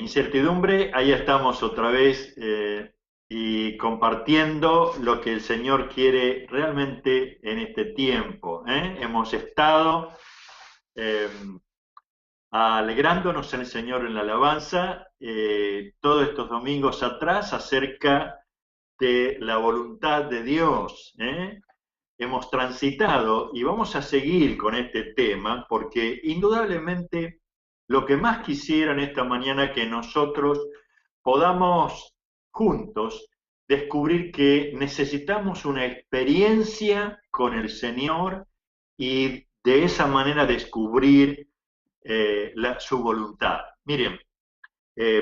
Incertidumbre, ahí estamos otra vez y compartiendo lo que el Señor quiere realmente en este tiempo. Hemos estado eh, alegrándonos en el Señor en la alabanza todos estos domingos atrás acerca de la voluntad de Dios. Hemos transitado y vamos a seguir con este tema porque indudablemente lo que más quisiera en esta mañana que nosotros podamos juntos descubrir que necesitamos una experiencia con el Señor y de esa manera descubrir su voluntad. Miren,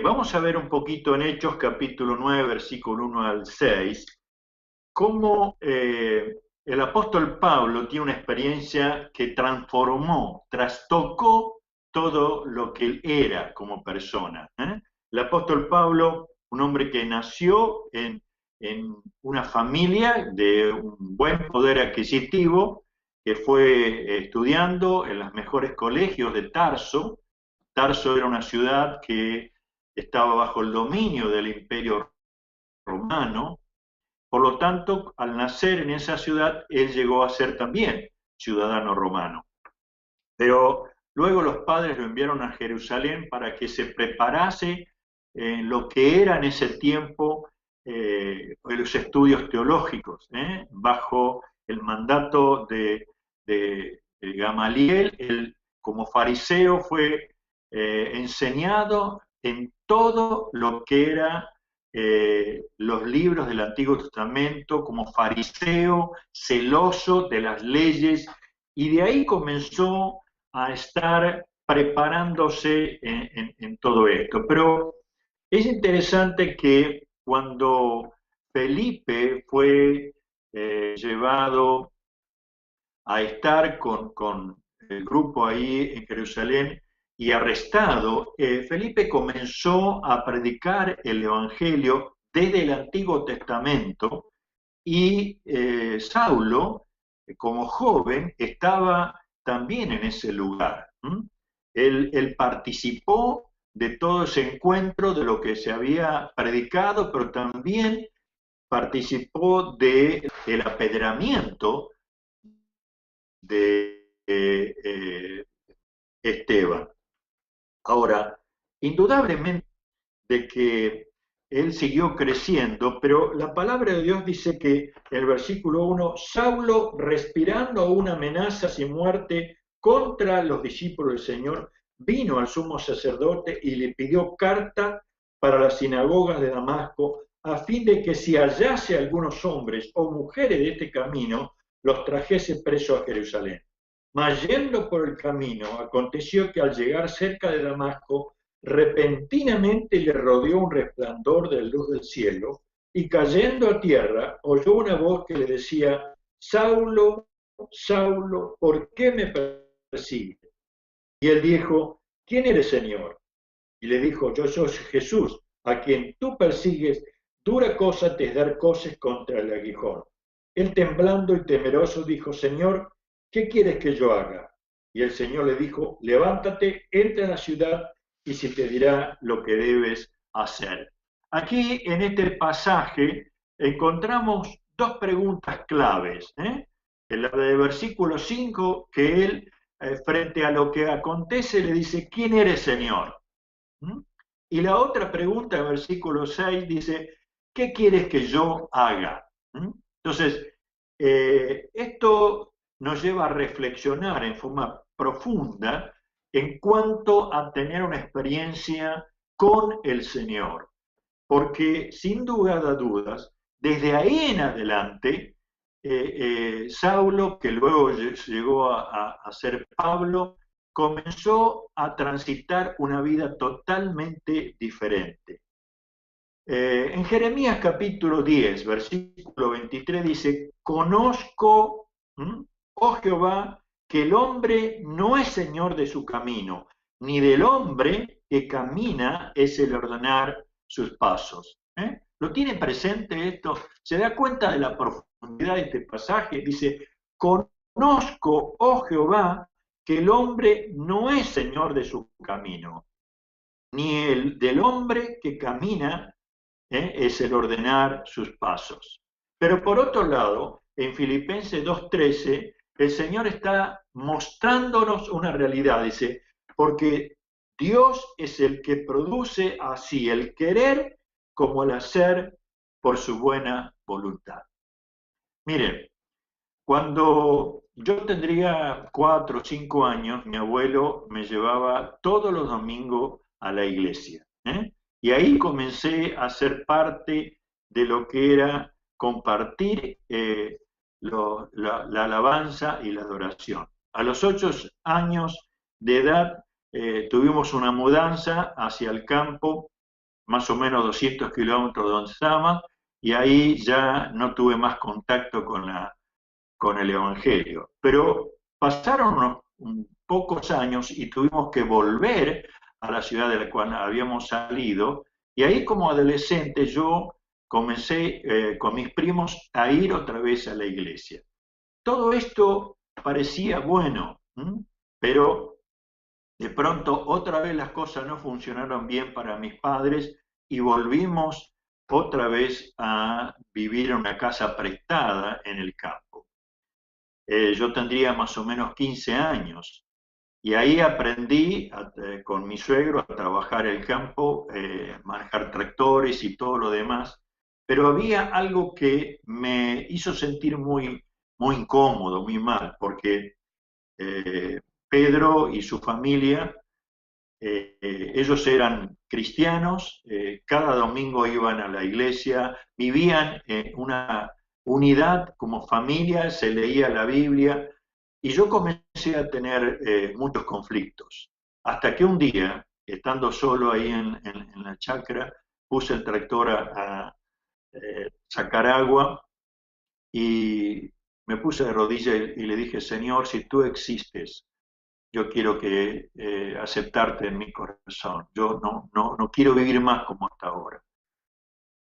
vamos a ver un poquito en Hechos capítulo 9, versículo 1 al 6, cómo el apóstol Pablo tiene una experiencia que transformó, trastocó todo lo que él era como persona. El apóstol Pablo, un hombre que nació en una familia de un buen poder adquisitivo, que fue estudiando en los mejores colegios de Tarso. Tarso era una ciudad que estaba bajo el dominio del Imperio Romano. Por lo tanto, al nacer en esa ciudad, él llegó a ser también ciudadano romano. Pero luego los padres lo enviaron a Jerusalén para que se preparase en lo que era en ese tiempo los estudios teológicos, bajo el mandato de Gamaliel. Él, como fariseo, fue enseñado en todo lo que era los libros del Antiguo Testamento, como fariseo, celoso de las leyes, y de ahí comenzó a estar preparándose en todo esto. Pero es interesante que cuando Felipe fue llevado a estar con el grupo ahí en Jerusalén y arrestado, Felipe comenzó a predicar el Evangelio desde el Antiguo Testamento y Saulo, como joven, estaba también en ese lugar. Él participó de todo ese encuentro, de lo que se había predicado, pero también participó del apedramiento de Esteban. Ahora, indudablemente de que él siguió creciendo, pero la palabra de Dios dice que en el versículo 1, Saulo, respirando una amenaza sin muerte contra los discípulos del Señor, vino al sumo sacerdote y le pidió carta para las sinagogas de Damasco, a fin de que si hallase algunos hombres o mujeres de este camino, los trajese presos a Jerusalén. Mas yendo por el camino, aconteció que al llegar cerca de Damasco, repentinamente le rodeó un resplandor de luz del cielo, y cayendo a tierra, oyó una voz que le decía: Saulo, Saulo, ¿por qué me persigues? Y él dijo: ¿Quién eres, Señor? Y le dijo: Yo soy Jesús, a quien tú persigues. Dura cosa te es dar coces contra el aguijón. Él, temblando y temeroso, dijo: Señor, ¿qué quieres que yo haga? Y el Señor le dijo: levántate, entra en la ciudad y se te dirá lo que debes hacer. Aquí en este pasaje encontramos dos preguntas claves. En la del versículo 5, que él, frente a lo que acontece, le dice: ¿quién eres, Señor? Y la otra pregunta, en versículo 6, dice: ¿qué quieres que yo haga? Entonces, esto nos lleva a reflexionar en forma profunda en cuanto a tener una experiencia con el Señor. Porque sin lugar a dudas, desde ahí en adelante, Saulo, que luego llegó a ser Pablo, comenzó a transitar una vida totalmente diferente. En Jeremías capítulo 10, versículo 23 dice: conozco, oh Jehová, que el hombre no es señor de su camino, ni del hombre que camina es el ordenar sus pasos. ¿Lo tiene presente esto? ¿Se da cuenta de la profundidad de este pasaje? Dice: conozco, oh Jehová, que el hombre no es señor de su camino. ni el del hombre que camina, es el ordenar sus pasos. Pero por otro lado, en Filipenses 2:13, el Señor está mostrándonos una realidad, dice, porque Dios es el que produce así el querer como el hacer por su buena voluntad. Miren, cuando yo tendría 4 o 5 años, mi abuelo me llevaba todos los domingos a la iglesia, ¿eh? Y ahí comencé a ser parte de lo que era compartir la alabanza y la adoración. A los 8 años de edad tuvimos una mudanza hacia el campo, más o menos 200 kilómetros de donde estábamos, y ahí ya no tuve más contacto con el Evangelio. Pero pasaron unos pocos años y tuvimos que volver a la ciudad de la cual habíamos salido, y ahí como adolescente yo comencé con mis primos a ir otra vez a la iglesia. Todo esto parecía bueno, pero de pronto otra vez las cosas no funcionaron bien para mis padres y volvimos otra vez a vivir en una casa prestada en el campo. Yo tendría más o menos 15 años y ahí aprendí con mi suegro a trabajar el campo, manejar tractores y todo lo demás, pero había algo que me hizo sentir muy, muy incómodo, muy mal, porque Pedro y su familia, ellos eran cristianos, cada domingo iban a la iglesia, vivían en una unidad como familia, se leía la Biblia, y yo comencé a tener muchos conflictos. Hasta que un día, estando solo ahí en la chacra, puse el tractor a sacar agua y me puse de rodillas y le dije, Señor, si tú existes, yo quiero aceptarte en mi corazón. Yo no quiero vivir más como hasta ahora.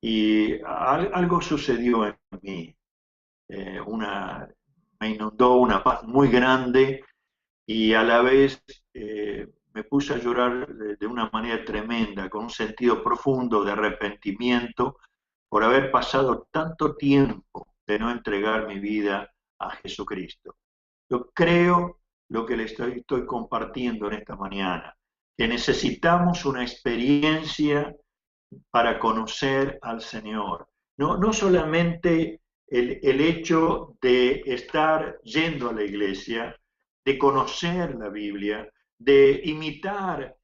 Y algo sucedió en mí. Me inundó una paz muy grande y a la vez me puse a llorar de una manera tremenda, con un sentido profundo de arrepentimiento por haber pasado tanto tiempo de no entregar mi vida a Jesucristo. Yo creo lo que le estoy compartiendo en esta mañana, que necesitamos una experiencia para conocer al Señor. No solamente el hecho de estar yendo a la iglesia, de conocer la Biblia, de imitar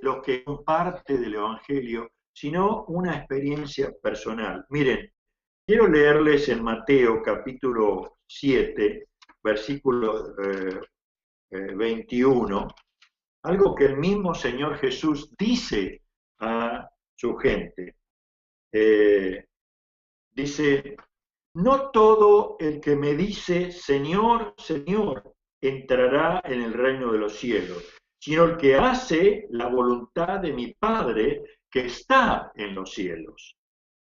lo que comparte del Evangelio, sino una experiencia personal. Miren, quiero leerles en Mateo capítulo 7, versículo 21, algo que el mismo Señor Jesús dice a su gente. Dice, no todo el que me dice, Señor, Señor, entrará en el reino de los cielos, sino el que hace la voluntad de mi Padre que está en los cielos.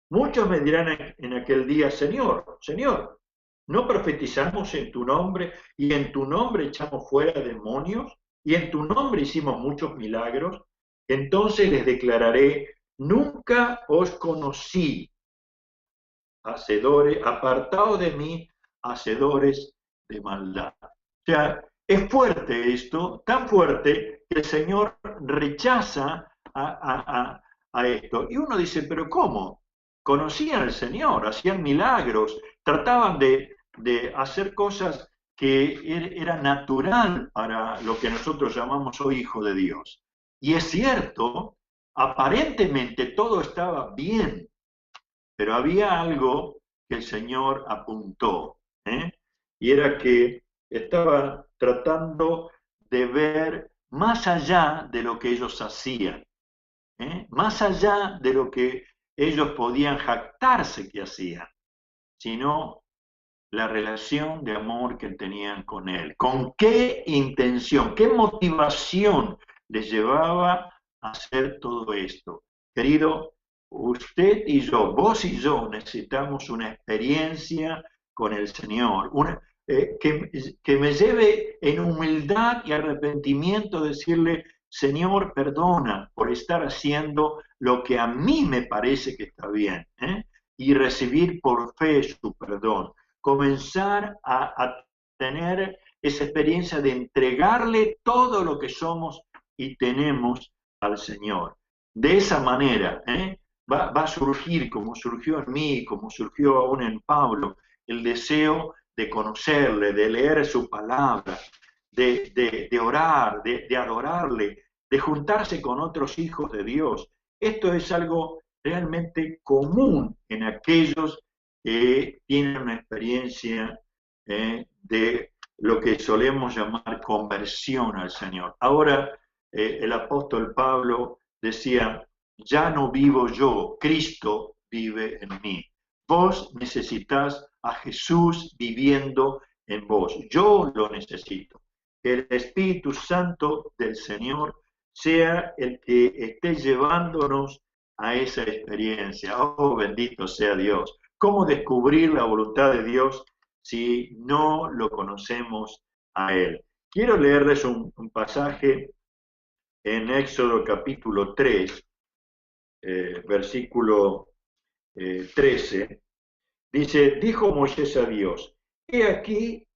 Muchos me dirán en aquel día, Señor, Señor, ¿no profetizamos en tu nombre y en tu nombre echamos fuera demonios y en tu nombre hicimos muchos milagros? Entonces les declararé, nunca os conocí, hacedores, apartados de mí, hacedores de maldad. O sea, es fuerte esto, tan fuerte que el Señor rechaza a esto. Y uno dice, pero ¿cómo? Conocían al Señor, hacían milagros, trataban de hacer cosas que era natural para lo que nosotros llamamos hoy hijo de Dios. Y es cierto, aparentemente todo estaba bien, pero había algo que el Señor apuntó, y era que estaba tratando de ver más allá de lo que ellos hacían, más allá de lo que ellos podían jactarse que hacían, sino la relación de amor que tenían con Él. ¿Con qué intención, qué motivación les llevaba a hacer todo esto? Querido, usted y yo, vos y yo, necesitamos una experiencia con el Señor, que me lleve en humildad y arrepentimiento, decirle, Señor, perdona por estar haciendo lo que a mí me parece que está bien, y recibir por fe su perdón. Comenzar a tener esa experiencia de entregarle todo lo que somos y tenemos al Señor. De esa manera, va a surgir, como surgió en mí, como surgió aún en Pablo, el deseo de conocerle, de leer su palabra, de orar, de adorarle, de juntarse con otros hijos de Dios. Esto es algo realmente común en aquellos que tienen una experiencia de lo que solemos llamar conversión al Señor. Ahora, el apóstol Pablo decía, ya no vivo yo, Cristo vive en mí. Vos necesitas a Jesús viviendo en vos. Yo lo necesito. Que el Espíritu Santo del Señor sea el que esté llevándonos a esa experiencia. Oh, bendito sea Dios. ¿Cómo descubrir la voluntad de Dios si no lo conocemos a Él? Quiero leerles un pasaje en Éxodo capítulo 3, versículo 13. Dice, dijo Moisés a Dios, he aquí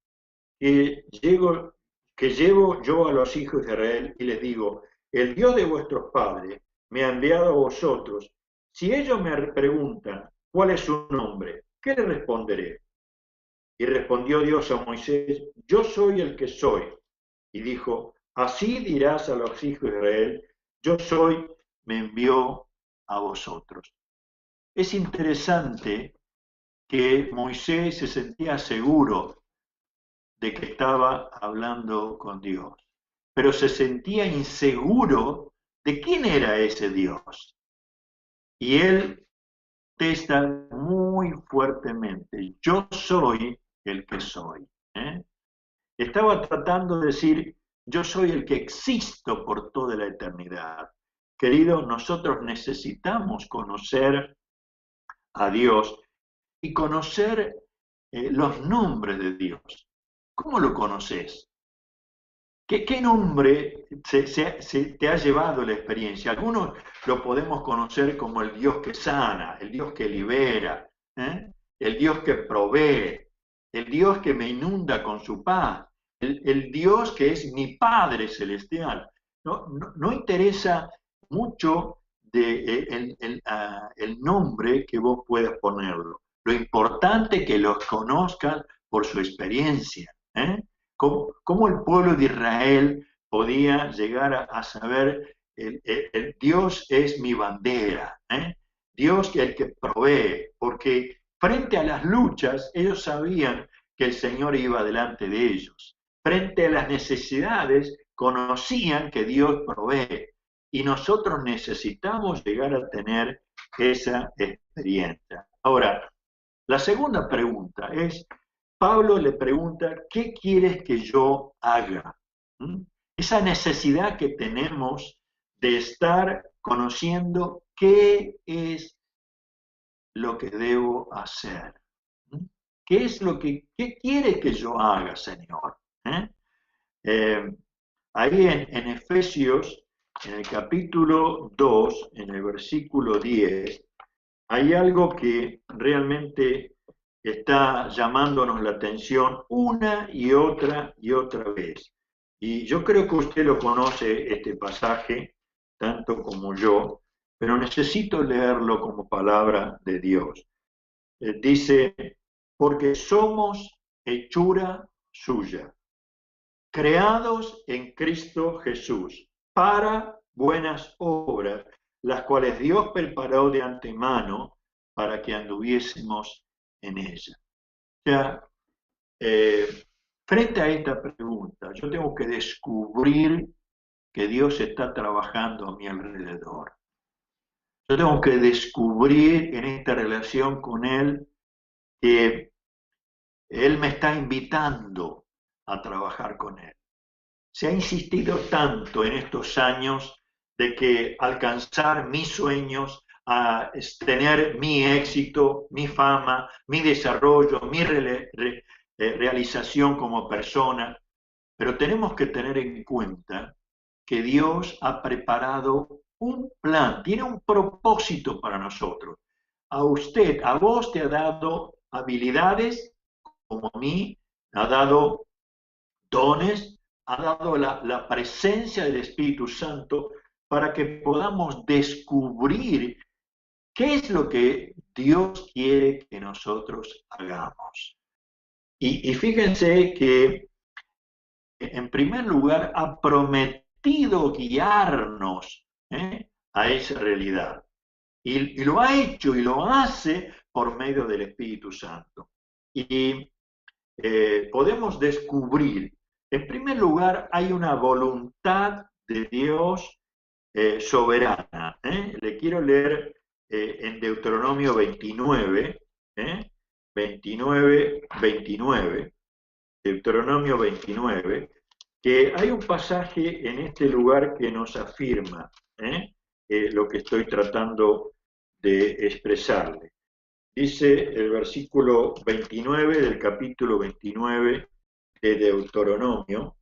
que llevo yo a los hijos de Israel y les digo, el Dios de vuestros padres me ha enviado a vosotros. Si ellos me preguntan cuál es su nombre, ¿qué le responderé? Y respondió Dios a Moisés, yo soy el que soy. Y dijo, así dirás a los hijos de Israel, yo soy, me envió a vosotros. Es interesante que Moisés se sentía seguro de que estaba hablando con Dios, pero se sentía inseguro de quién era ese Dios. Y él testa muy fuertemente, yo soy el que soy. Estaba tratando de decir, yo soy el que existo por toda la eternidad. Querido, nosotros necesitamos conocer a Dios y conocer los nombres de Dios. ¿Cómo lo conoces? ¿Qué nombre te ha llevado la experiencia? Algunos lo podemos conocer como el Dios que sana, el Dios que libera, el Dios que provee, el Dios que me inunda con su paz, el Dios que es mi Padre Celestial. No interesa mucho el nombre que vos puedas ponerlo. Lo importante es que los conozcan por su experiencia. ¿Cómo el pueblo de Israel podía llegar a saber el Dios es mi bandera? Dios es el que provee, porque frente a las luchas ellos sabían que el Señor iba delante de ellos. Frente a las necesidades conocían que Dios provee. Y nosotros necesitamos llegar a tener esa experiencia. Ahora, la segunda pregunta es, Pablo le pregunta, ¿qué quieres que yo haga? Esa necesidad que tenemos de estar conociendo qué es lo que debo hacer. ¿Qué quiere que yo haga, Señor? Ahí en Efesios, en el capítulo 2, en el versículo 10, hay algo que realmente está llamándonos la atención una y otra vez. Y yo creo que usted lo conoce, este pasaje, tanto como yo, pero necesito leerlo como palabra de Dios. Dice, porque somos hechura suya, creados en Cristo Jesús, para buenas obras, las cuales Dios preparó de antemano para que anduviésemos en ella. O sea, frente a esta pregunta, yo tengo que descubrir que Dios está trabajando a mi alrededor. Yo tengo que descubrir en esta relación con Él que Él me está invitando a trabajar con Él. Se ha insistido tanto en estos años de que alcanzar mis sueños, a tener mi éxito, mi fama, mi desarrollo, mi realización como persona, pero tenemos que tener en cuenta que Dios ha preparado un plan, tiene un propósito para nosotros. A vos te ha dado habilidades, como a mí, ha dado dones, ha dado la presencia del Espíritu Santo para que podamos descubrir qué es lo que Dios quiere que nosotros hagamos. Y fíjense que, en primer lugar, ha prometido guiarnos a esa realidad. Y lo ha hecho y lo hace por medio del Espíritu Santo. Y podemos descubrir, en primer lugar, hay una voluntad de Dios soberana. Le quiero leer en Deuteronomio 29, 29, Deuteronomio 29, que hay un pasaje en este lugar que nos afirma lo que estoy tratando de expresarle. Dice el versículo 29 del capítulo 29 de Deuteronomio,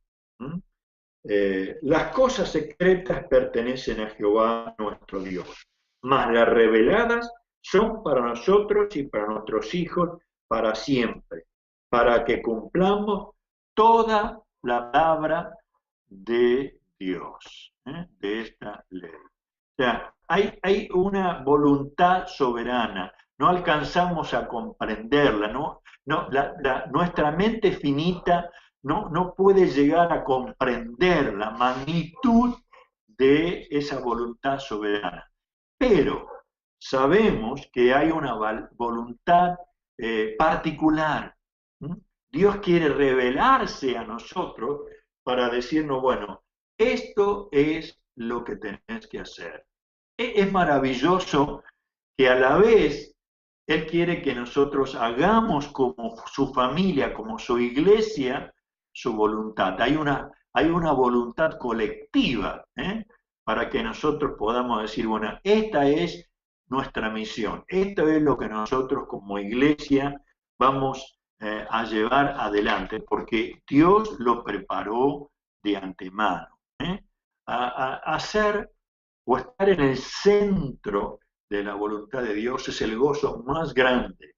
las cosas secretas pertenecen a Jehová nuestro Dios, mas las reveladas son para nosotros y para nuestros hijos para siempre, para que cumplamos toda la palabra de Dios, de esta ley. O sea, hay una voluntad soberana, no alcanzamos a comprenderla, nuestra mente finita no puede llegar a comprender la magnitud de esa voluntad soberana. Pero sabemos que hay una voluntad particular. Dios quiere revelarse a nosotros para decirnos, bueno, esto es lo que tenés que hacer. Es maravilloso que a la vez Él quiere que nosotros hagamos como su familia, como su iglesia, su voluntad. Hay una voluntad colectiva para que nosotros podamos decir, bueno, esta es nuestra misión, esto es lo que nosotros como iglesia vamos a llevar adelante, porque Dios lo preparó de antemano. A hacer o estar en el centro de la voluntad de Dios es el gozo más grande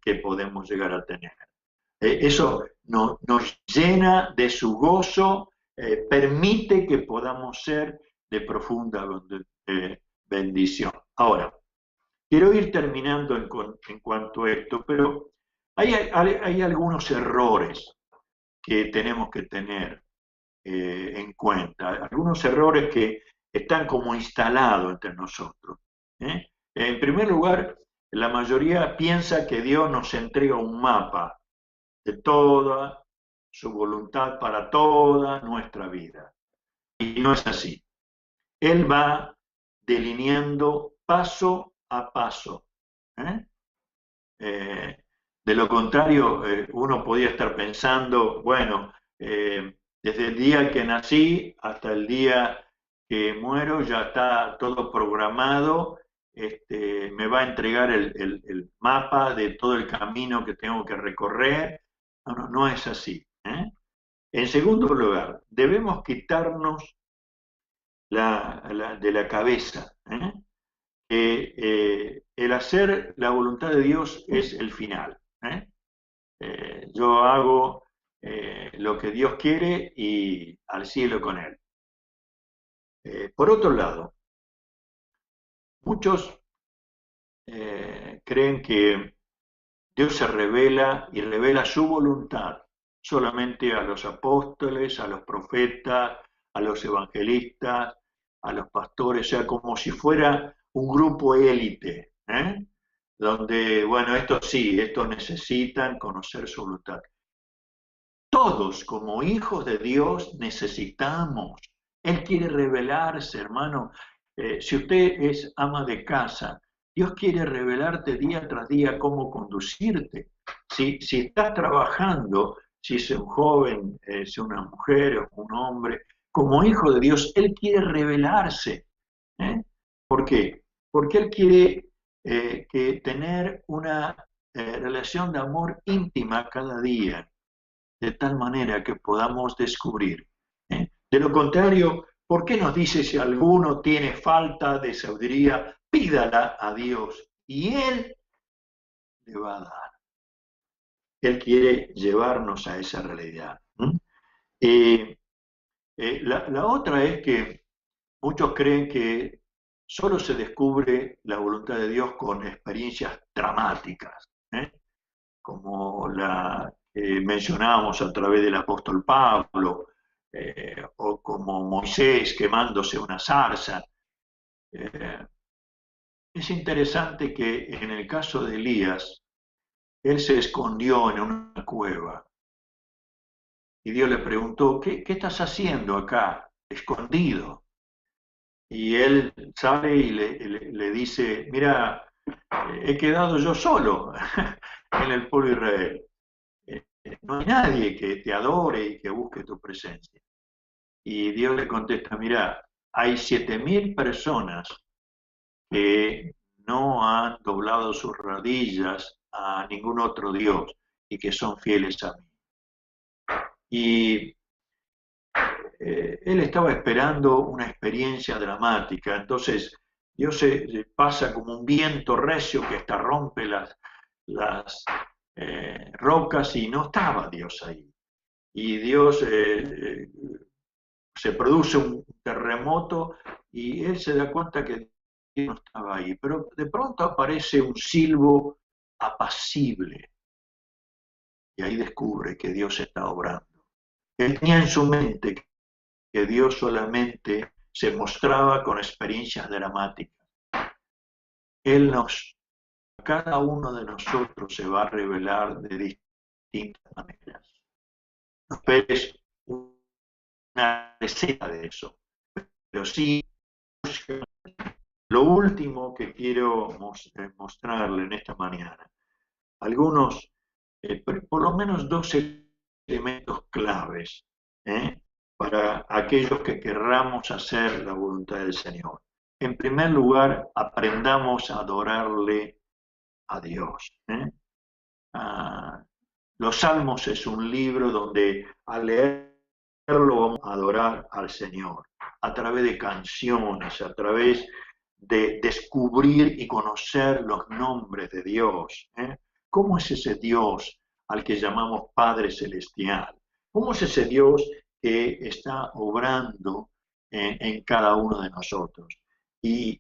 que podemos llegar a tener. Eso nos llena de su gozo, permite que podamos ser de profunda bendición. Ahora, quiero ir terminando en cuanto a esto, pero hay algunos errores que tenemos que tener en cuenta, algunos errores que están como instalados entre nosotros. En primer lugar, la mayoría piensa que Dios nos entrega un mapa de toda su voluntad para toda nuestra vida. Y no es así. Él va delineando paso a paso. De lo contrario, uno podía estar pensando, bueno, desde el día que nací hasta el día que muero ya está todo programado, me va a entregar el mapa de todo el camino que tengo que recorrer. No es así. En segundo lugar, debemos quitarnos de la cabeza que el hacer la voluntad de Dios es el final. Yo hago lo que Dios quiere y al cielo con Él. Por otro lado, muchos creen que Dios se revela y revela su voluntad solamente a los apóstoles, a los profetas, a los evangelistas, a los pastores, o sea, como si fuera un grupo élite, donde, bueno, estos sí, estos necesitan conocer su voluntad. Todos como hijos de Dios necesitamos. Él quiere revelarse, hermano. Si usted es ama de casa, Dios quiere revelarte día tras día cómo conducirte. Si estás trabajando, si es un joven, si una mujer o un hombre, como hijo de Dios, Él quiere revelarse. ¿Por qué? Porque Él quiere que tener una relación de amor íntima cada día, de tal manera que podamos descubrir. De lo contrario, ¿Por qué nos dice si alguno tiene falta de sabiduría, pídala a Dios y Él le va a dar? Él quiere llevarnos a esa realidad. Eh, la otra es que muchos creen que solo se descubre la voluntad de Dios con experiencias dramáticas, como la que mencionábamos a través del apóstol Pablo, o como Moisés quemándose una zarza. Eh, es interesante que en el caso de Elías, él se escondió en una cueva y Dios le preguntó, ¿qué estás haciendo acá, escondido? Y él sale y le dice, mira, he quedado yo solo en el pueblo de Israel. No hay nadie que te adore y que busque tu presencia. Y Dios le contesta, mira, hay 7.000 personas que no han doblado sus rodillas a ningún otro Dios y que son fieles a mí. Y él estaba esperando una experiencia dramática, entonces Dios se pasa como un viento recio que hasta rompe las rocas y no estaba Dios ahí. Y Dios se produce un terremoto y él se da cuenta que Dios no estaba ahí, pero de pronto aparece un silbo apacible y ahí descubre que Dios está obrando. Él tenía en su mente que Dios solamente se mostraba con experiencias dramáticas. Él a cada uno de nosotros se va a revelar de distintas maneras. No esperes una receta de eso, pero sí. Lo último que quiero mostrarle en esta mañana, algunos, por lo menos dos elementos claves, para aquellos que querramos hacer la voluntad del Señor. En primer lugar, aprendamos a adorarle a Dios. Ah, los Salmos es un libro donde al leerlo vamos a adorar al Señor, a través de canciones, a través de descubrir y conocer los nombres de Dios. ¿Cómo es ese Dios al que llamamos Padre Celestial? ¿Cómo es ese Dios que está obrando en cada uno de nosotros? Y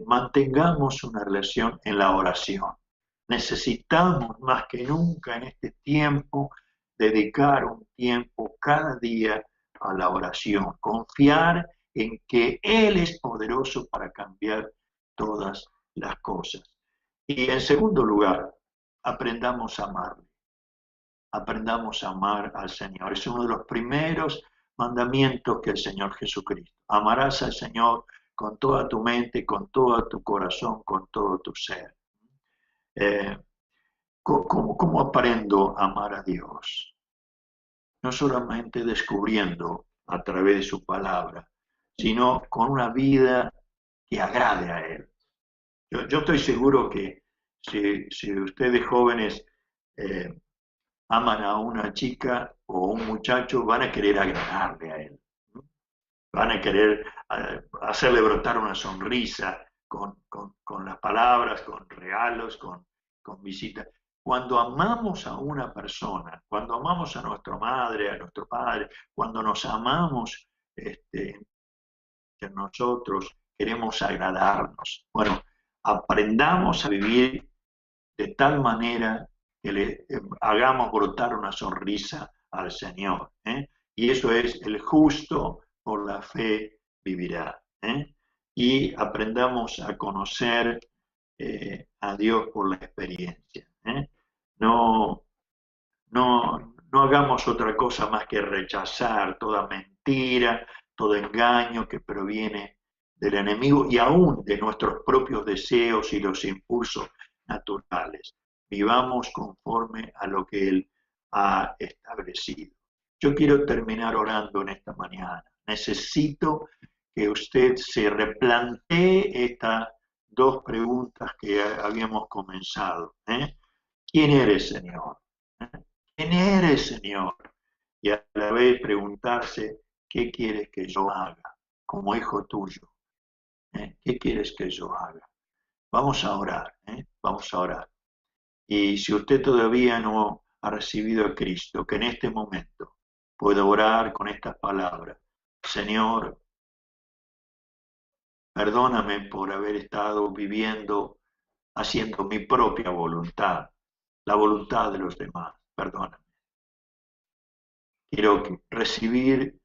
mantengamos una relación en la oración. Necesitamos más que nunca en este tiempo dedicar un tiempo cada día a la oración, confiar en que Él es poderoso para cambiar todas las cosas. Y en segundo lugar, aprendamos a amarle, aprendamos a amar al Señor. Es uno de los primeros mandamientos que el Señor Jesucristo. Amarás al Señor con toda tu mente, con todo tu corazón, con todo tu ser. ¿Cómo aprendo a amar a Dios? No solamente descubriendo a través de su palabra, sino con una vida que agrade a Él. Yo estoy seguro que si ustedes jóvenes aman a una chica o un muchacho, van a querer agradarle a Él. Van a querer hacerle brotar una sonrisa con las palabras, con regalos, con visitas. Cuando amamos a una persona, cuando amamos a nuestra madre, a nuestro padre, cuando nos amamos entre nosotros, queremos agradarnos. Bueno, aprendamos a vivir de tal manera que le hagamos brotar una sonrisa al Señor. Y eso es: el justo por la fe vivirá. Y aprendamos a conocer a Dios por la experiencia. No, no hagamos otra cosa más que rechazar toda mentira, todo engaño que proviene del enemigo y aún de nuestros propios deseos y los impulsos naturales. Vivamos conforme a lo que Él ha establecido. Yo quiero terminar orando en esta mañana. Necesito que usted se replantee estas dos preguntas que habíamos comenzado. ¿Quién eres, Señor? ¿Quién eres, Señor? Y a la vez preguntarse, ¿qué quieres que yo haga como hijo tuyo? ¿Qué quieres que yo haga? Vamos a orar, vamos a orar. Y si usted todavía no ha recibido a Cristo, que en este momento pueda orar con estas palabras. Señor, perdóname por haber estado viviendo, haciendo mi propia voluntad, la voluntad de los demás. Perdóname. Quiero recibir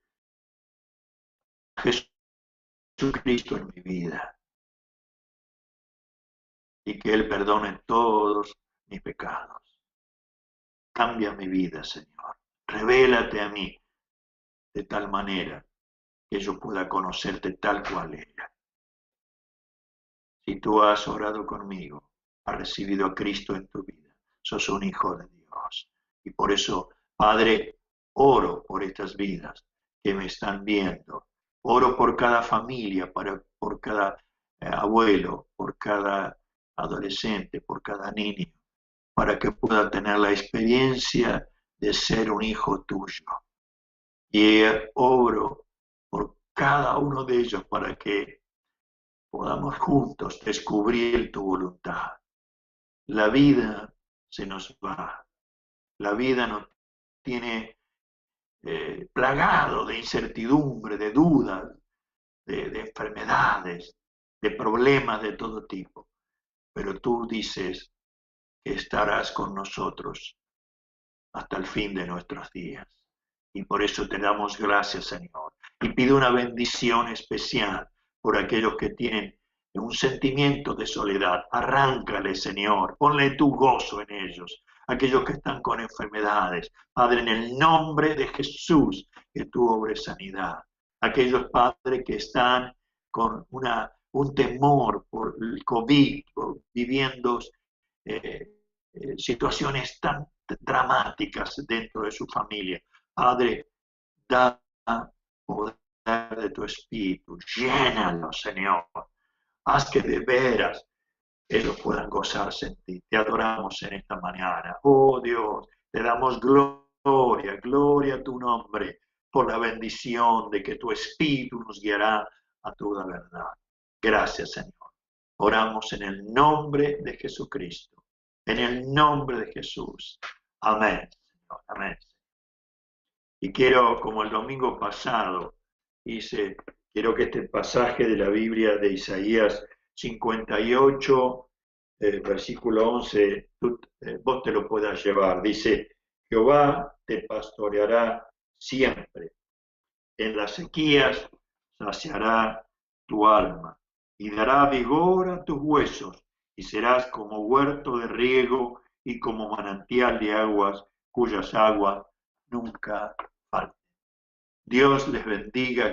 a Jesucristo en mi vida y que Él perdone todos mis pecados. Cambia mi vida, Señor. Revélate a mí de tal manera que yo pueda conocerte tal cual era. Si tú has orado conmigo, has recibido a Cristo en tu vida, sos un hijo de Dios. Y por eso, Padre, oro por estas vidas que me están viendo. Oro por cada familia, por cada abuelo, por cada adolescente, por cada niño, para que pueda tener la experiencia de ser un hijo tuyo. Y oro por cada uno de ellos para que podamos juntos descubrir tu voluntad. La vida se nos va, la vida nos tiene plagado de incertidumbre, de dudas, de enfermedades, de problemas de todo tipo. Pero tú dices que estarás con nosotros hasta el fin de nuestros días. Y por eso te damos gracias, Señor. Y pido una bendición especial por aquellos que tienen un sentimiento de soledad. Arráncale, Señor. Ponle tu gozo en ellos. Aquellos que están con enfermedades. Padre, en el nombre de Jesús, que tú obres sanidad. Aquellos, Padre, que están con un temor por el COVID, viviendo situaciones tan dramáticas dentro de su familia. Padre, da poder de tu espíritu, llénalo, Señor. Haz que de veras ellos puedan gozarse en ti. Te adoramos en esta mañana. Oh Dios, te damos gloria, gloria a tu nombre, por la bendición de que tu espíritu nos guiará a toda verdad. Gracias, Señor. Oramos en el nombre de Jesucristo. En el nombre de Jesús. Amén, Señor. Amén. Y quiero, como el domingo pasado, quiero que este pasaje de la Biblia de Isaías 58, versículo 11, vos te lo puedas llevar. Dice, Jehová te pastoreará siempre. En las sequías saciará tu alma y dará vigor a tus huesos, y serás como huerto de riego y como manantial de aguas, cuyas aguas nunca falten. Dios les bendiga.